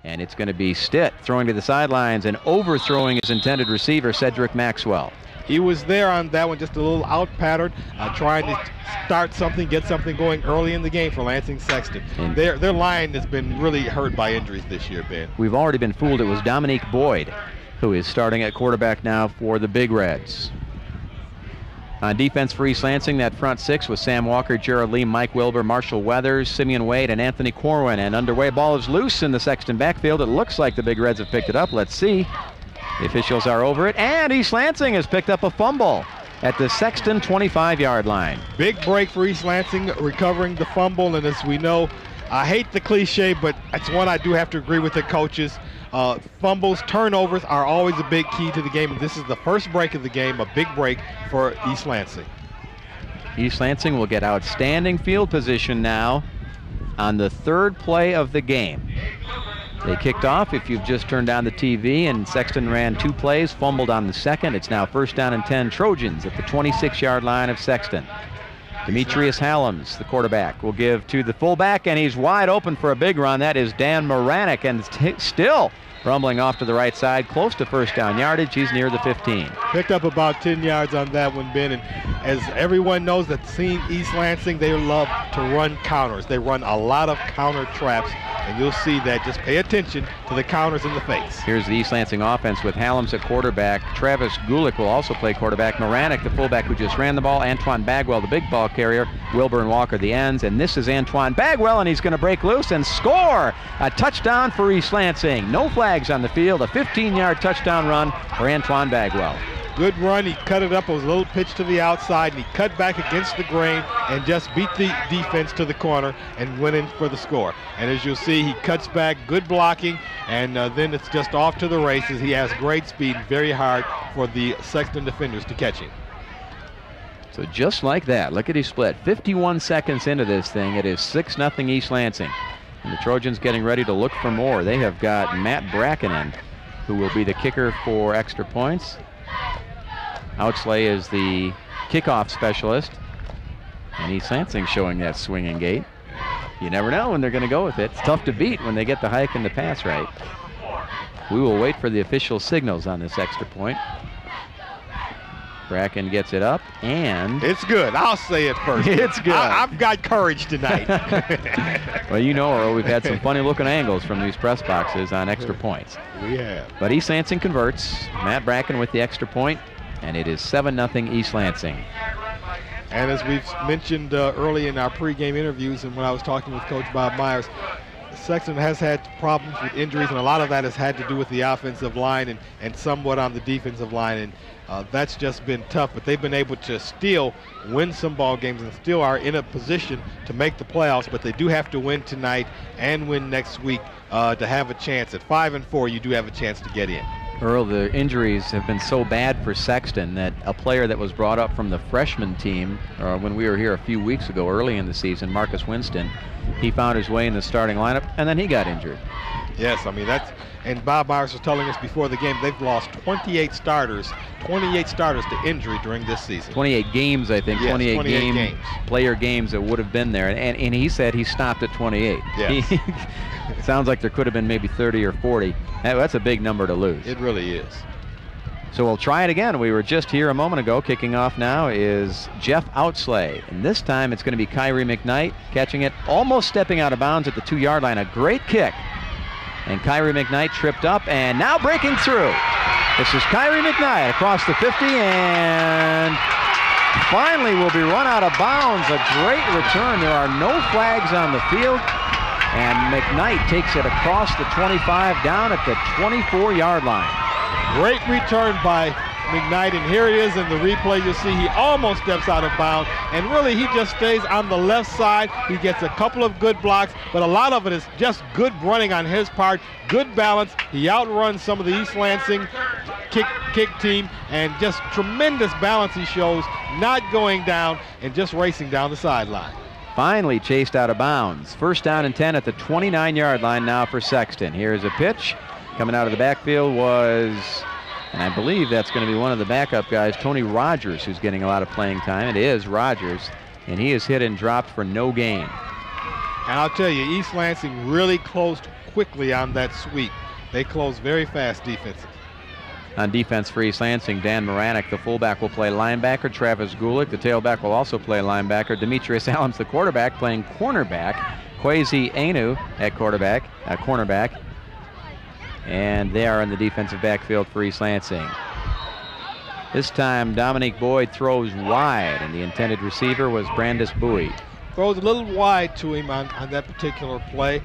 And it's going to be Stitt throwing to the sidelines and overthrowing his intended receiver, Cedric Maxwell. He was there on that one, just a little out pattern, trying to start something, get something going early in the game for Lansing Sexton. Their line has been really hurt by injuries this year, Ben. We've already been fooled. It was Dominique Boyd who is starting at quarterback now for the Big Reds. On defense for East Lansing, that front six was Sam Walker, Gerald Lee, Mike Wilbur, Marshall Weathers, Simeon Wade, and Anthony Corwin. And underway, ball is loose in the Sexton backfield. It looks like the Big Reds have picked it up. Let's see. The officials are over it, and East Lansing has picked up a fumble at the Sexton 25-yard line. Big break for East Lansing, recovering the fumble, and as we know, I hate the cliche, but it's one I do have to agree with the coaches. Fumbles, turnovers are always a big key to the game, and this is the first break of the game, a big break for East Lansing. East Lansing will get outstanding field position now on the third play of the game. They kicked off, if you've just turned on the TV, and Sexton ran 2 plays, fumbled on the second. It's now 1st down and 10, Trojans at the 26-yard line of Sexton. Demetrius Hallams, the quarterback, will give to the fullback, and he's wide open for a big run. That is Dan Moranek, and still rumbling off to the right side, close to 1st down yardage. He's near the 15. Picked up about 10 yards on that one, Ben, and as everyone knows that's seen East Lansing, they love to run counters. They run a lot of counter traps, and you'll see that. Just pay attention to the counters in the face. Here's the East Lansing offense with Hallams at quarterback. Travis Gulick will also play quarterback. Moranek, the fullback who just ran the ball. Antoine Bagwell, the big ball carrier. Wilbur and Walker, the ends. And this is Antoine Bagwell, and he's going to break loose and score a touchdown for East Lansing. No flags on the field. A 15-yard touchdown run for Antoine Bagwell. Good run. He cut it up. It was a little pitch to the outside, and he cut back against the grain and just beat the defense to the corner and went in for the score. And as you'll see, he cuts back, good blocking, and then it's just off to the races. He has great speed, very hard for the Sexton defenders to catch him. So just like that, look at his split. 51 seconds into this thing, it is 6-0 East Lansing. And the Trojans getting ready to look for more. They have got Matt Brackenen, who will be the kicker for extra points. Outsley is the kickoff specialist. And East Lansing showing that swinging gait. You never know when they're going to go with it. It's tough to beat when they get the hike and the pass right. We will wait for the official signals on this extra point. Bracken gets it up, and it's good. I'll say it first. It's good. I've got courage tonight. Well, you know, Earl, we've had some funny looking angles from these press boxes on extra points. We have. But East Lansing converts. Matt Bracken with the extra point, and it is 7-0 East Lansing. And as we've mentioned early in our pregame interviews and when I was talking with Coach Bob Myers, Sexton has had problems with injuries, and a lot of that has had to do with the offensive line and somewhat on the defensive line, and that's just been tough. But they've been able to still win some ball games and still are in a position to make the playoffs, but they do have to win tonight and win next week to have a chance. At 5-4, you do have a chance to get in. Earl, the injuries have been so bad for Sexton that a player that was brought up from the freshman team when we were here a few weeks ago early in the season, Marcus Winston, he found his way in the starting lineup, and then he got injured. Yes, I mean, that's, and Bob Myers was telling us before the game, they've lost 28 starters to injury during this season. 28 games, I think. Yes, 28 games. Player games that would have been there. And he said he stopped at 28. Yes. It sounds like there could have been maybe 30 or 40. That's a big number to lose. It really is. So we'll try it again. We were just here a moment ago. Kicking off now is Jeff Outsley. And this time it's going to be Kyrie McKnight catching it, almost stepping out of bounds at the 2-yard line. A great kick. And Kyrie McKnight tripped up and now breaking through. This is Kyrie McKnight across the 50 and finally will be run out of bounds. A great return. There are no flags on the field. And McKnight takes it across the 25 down at the 24-yard line. Great return by McKnight, and here it is in the replay. You'll see he almost steps out of bounds, and really he just stays on the left side. He gets a couple of good blocks, but a lot of it is just good running on his part, good balance. He outruns some of the East Lansing kick team, and just tremendous balance he shows, not going down and just racing down the sideline. Finally chased out of bounds. 1st down and 10 at the 29-yard line now for Sexton. Here's a pitch. Coming out of the backfield was, and I believe that's going to be one of the backup guys, Tony Rogers, who's getting a lot of playing time. It is Rogers, and he is hit and dropped for no gain. And I'll tell you, East Lansing really closed quickly on that sweep. They close very fast defensively. On defense for East Lansing, Dan Moranek, the fullback, will play linebacker. Travis Gulick, the tailback, will also play linebacker. Demetrius Allums, the quarterback, playing cornerback. Kwesi Anu at cornerback. And they are in the defensive backfield for East Lansing. This time, Dominique Boyd throws wide, and the intended receiver was Brandis Bowie. Throws a little wide to him on that particular play.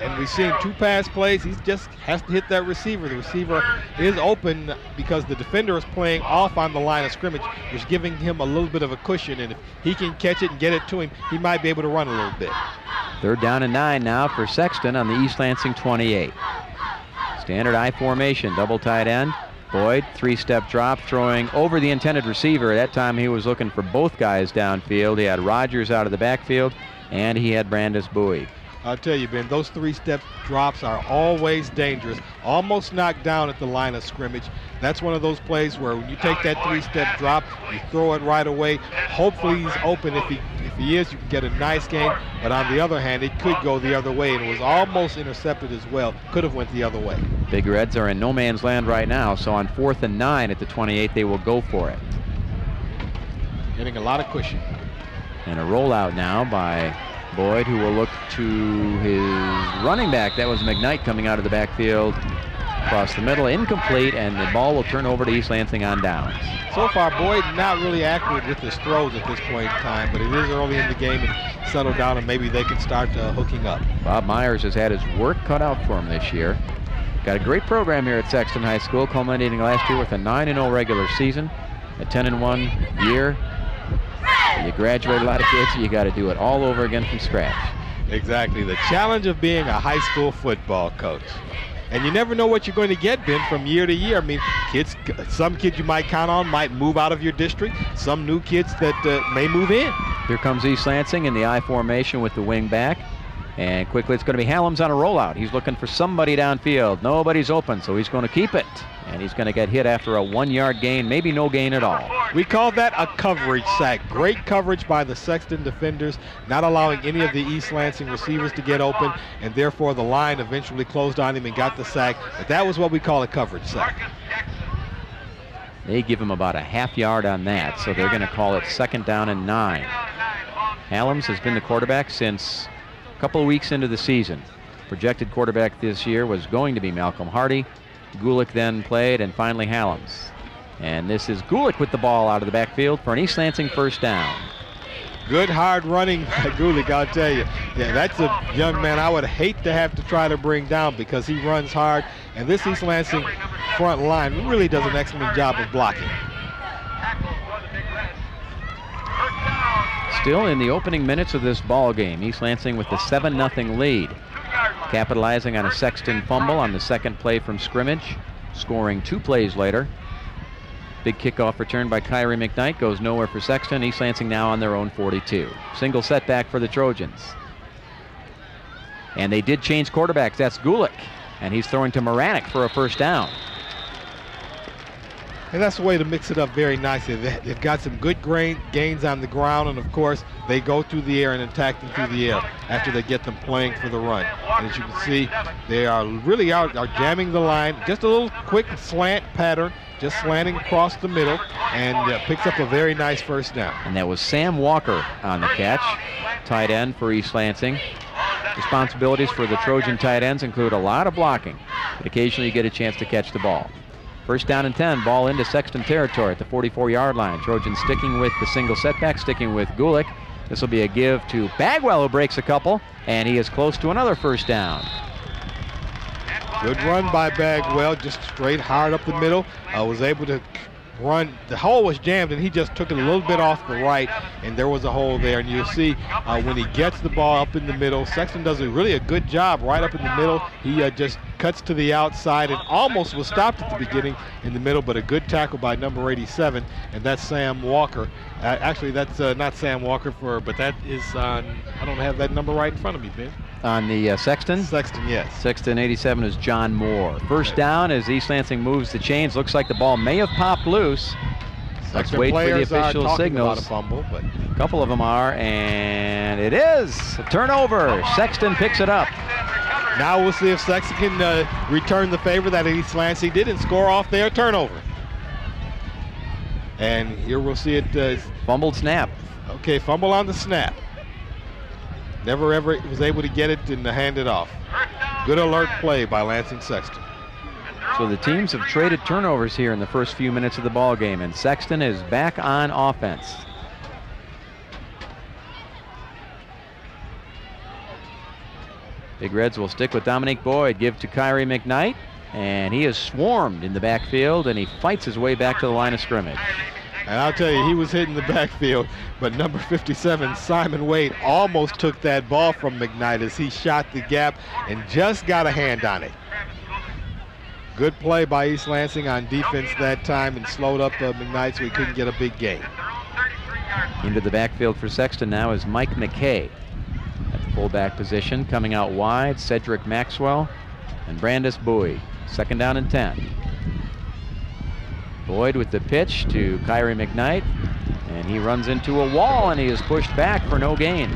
And we've seen 2 pass plays. He just has to hit that receiver. The receiver is open because the defender is playing off on the line of scrimmage, which is giving him a little bit of a cushion. And if he can catch it and get it to him, he might be able to run a little bit. 3rd down and 9 now for Sexton on the East Lansing 28. Standard I formation, double tight end. Boyd, 3-step drop, throwing over the intended receiver. At that time, he was looking for both guys downfield. He had Rogers out of the backfield, and he had Brandis Bowie. I'll tell you, Ben, those 3-step drops are always dangerous. Almost knocked down at the line of scrimmage. That's one of those plays where when you take that 3-step drop, you throw it right away. Hopefully he's open. If he is, you can get a nice gain. But on the other hand, it could go the other way, and it was almost intercepted as well. Could have went the other way. Big Reds are in no man's land right now, so on 4th and 9 at the 28, they will go for it. Getting a lot of cushion. And a rollout now by Boyd, who will look to his running back. That was McKnight coming out of the backfield. Across the middle, incomplete, and the ball will turn over to East Lansing on downs. So far, Boyd not really accurate with his throws at this point in time, but it is early in the game and settle down, and maybe they can start hooking up. Bob Myers has had his work cut out for him this year. Got a great program here at Sexton High School, culminating last year with a 9-0 regular season, a 10-1 year. You graduate a lot of kids, you got to do it all over again from scratch. Exactly, the challenge of being a high school football coach. And you never know what you're going to get, Ben, from year to year. I mean, some kids you might count on might move out of your district. Some new kids that may move in. Here comes East Lansing in the I formation with the wing back. And quickly it's going to be Hallums on a rollout. He's looking for somebody downfield. Nobody's open, so he's going to keep it. And he's going to get hit after a 1-yard gain, maybe no gain at all. We call that a coverage sack. Great coverage by the Sexton defenders, not allowing any of the East Lansing receivers to get open, and therefore the line eventually closed on him and got the sack. But that was what we call a coverage sack. They give him about a half-yard on that, so they're going to call it 2nd down and 9. Hallums has been the quarterback since a couple of weeks into the season. Projected quarterback this year was going to be Malcolm Hardy. Gulick then played, and finally Hallums. And this is Gulick with the ball out of the backfield for an East Lansing 1st down. Good hard running by Gulick, I'll tell you. Yeah, that's a young man I would hate to have to try to bring down because he runs hard. And this East Lansing front line really does an excellent job of blocking. Still in the opening minutes of this ball game, East Lansing with the 7-0 lead. Capitalizing on a Sexton fumble on the 2nd play from scrimmage, scoring 2 plays later. Big kickoff return by Kyrie McKnight goes nowhere for Sexton. East Lansing now on their own 42. Single setback for the Trojans. And they did change quarterbacks. That's Gulick, and he's throwing to Moranek for a 1st down. And that's the way to mix it up very nicely. They've got some good gains on the ground, and of course, they go through the air and attack them through the air after they get them playing for the run. And as you can see, they are really are jamming the line. Just a little quick slant pattern, just slanting across the middle, and picks up a very nice 1st down. And that was Sam Walker on the catch, tight end for East Lansing. Responsibilities for the Trojan tight ends include a lot of blocking, but occasionally you get a chance to catch the ball. 1st down and 10, ball into Sexton territory at the 44-yard line. Trojans sticking with the single setback, sticking with Gulick. This will be a give to Bagwell, who breaks a couple, and he is close to another 1st down. Good run by Bagwell, just straight hard up the middle. Was able to run. The hole was jammed, and he just took it a little bit off the right, and there was a hole there. And you'll see when he gets the ball up in the middle, Sexton does really a good job right up in the middle. He just cuts to the outside and almost was stopped at the beginning in the middle, but a good tackle by number 87, and that's Sam Walker. Actually, that's not Sam Walker, but that is on, I don't have that number right in front of me, Ben. On the Sexton? Sexton, yes. Sexton 87 is John Moore. 1st down as East Lansing moves the chains. Looks like the ball may have popped loose. Let's wait for the official signals. About a fumble, but a couple of them are, and it is a turnover. Sexton picks it up. Now we'll see if Sexton can return the favor that East Lansing did and score off their turnover. And here we'll see it. Fumbled snap. Okay, fumble on the snap. Never ever was able to get it and hand it off. Good alert play by Lansing Sexton. So the teams have traded turnovers here in the first few minutes of the ball game, and Sexton is back on offense. Big Reds will stick with Dominique Boyd, give to Kyrie McKnight, and he is swarmed in the backfield, and he fights his way back to the line of scrimmage. And I'll tell you, he was hitting the backfield, but number 57, Simon Wade, almost took that ball from McKnight as he shot the gap and just got a hand on it. Good play by East Lansing on defense that time and slowed up McKnight so he couldn't get a big gain. Into the backfield for Sexton now is Mike McKay at the fullback position. Coming out wide, Cedric Maxwell and Brandis Bowie. 2nd down and 10. Boyd with the pitch to Kyrie McKnight, and he runs into a wall and he is pushed back for no gain.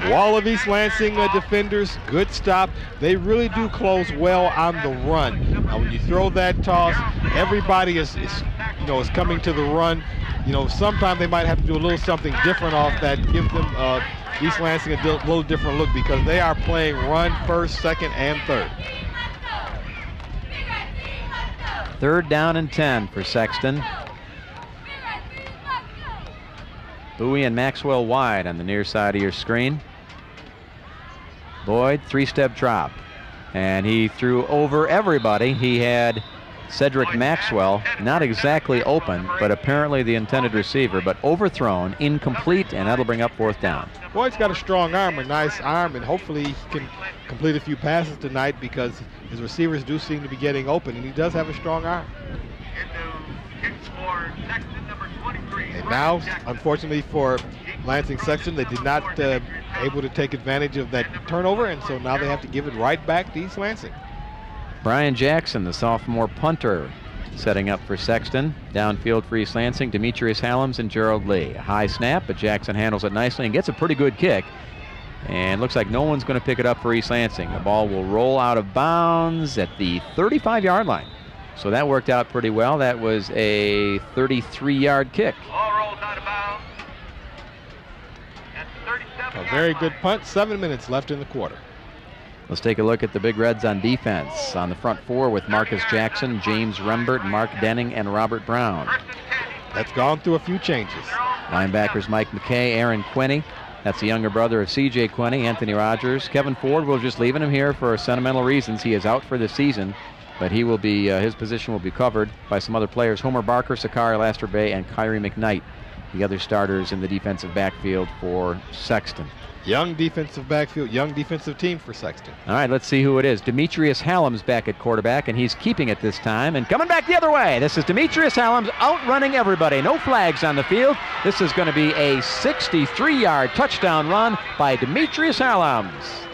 Wall of East Lansing defenders, good stop. They really do close well on the run. Now, when you throw that toss, everybody is coming to the run. Sometimes they might have to do a little something different off that, give them East Lansing a little different look because they are playing run first, second, and third. 3rd down and 10 for Sexton. Bowie and Maxwell wide on the near side of your screen. Boyd, 3-step drop. And he threw over everybody. He had Cedric Maxwell, not exactly open, but apparently the intended receiver, but overthrown, incomplete, and that'll bring up 4th down. Boyd's got a strong arm, a nice arm, and hopefully he can complete a few passes tonight because his receivers do seem to be getting open, and he does have a strong arm. And now, unfortunately for Lansing Sexton, they did not able to take advantage of that turnover, and so now they have to give it right back to East Lansing. Brian Jackson, the sophomore punter, setting up for Sexton. Downfield for East Lansing, Demetrius Hallams and Gerald Lee. A high snap, but Jackson handles it nicely and gets a pretty good kick. And looks like no one's going to pick it up for East Lansing. The ball will roll out of bounds at the 35-yard line. So that worked out pretty well. That was a 33-yard kick. A very good punt. 7 minutes left in the quarter. Let's take a look at the Big Reds on defense. On the front four with Marcus Jackson, James Rembert, Mark Denning, and Robert Brown. That's gone through a few changes. Linebackers Mike McKay, Aaron Quinney. That's the younger brother of C.J. Quinney, Anthony Rogers. Kevin Ford, we're just leaving him here for sentimental reasons. He is out for the season, but he will be his position will be covered by some other players. Homer Barker, Sakari Lasterbay, and Kyrie McKnight, the other starters in the defensive backfield for Sexton. Young defensive backfield, young defensive team for Sexton. All right, let's see who it is. Demetrius Hallams back at quarterback, and he's keeping it this time and coming back the other way. This is Demetrius Hallams outrunning everybody. No flags on the field. This is going to be a 63-yard touchdown run by Demetrius Hallams.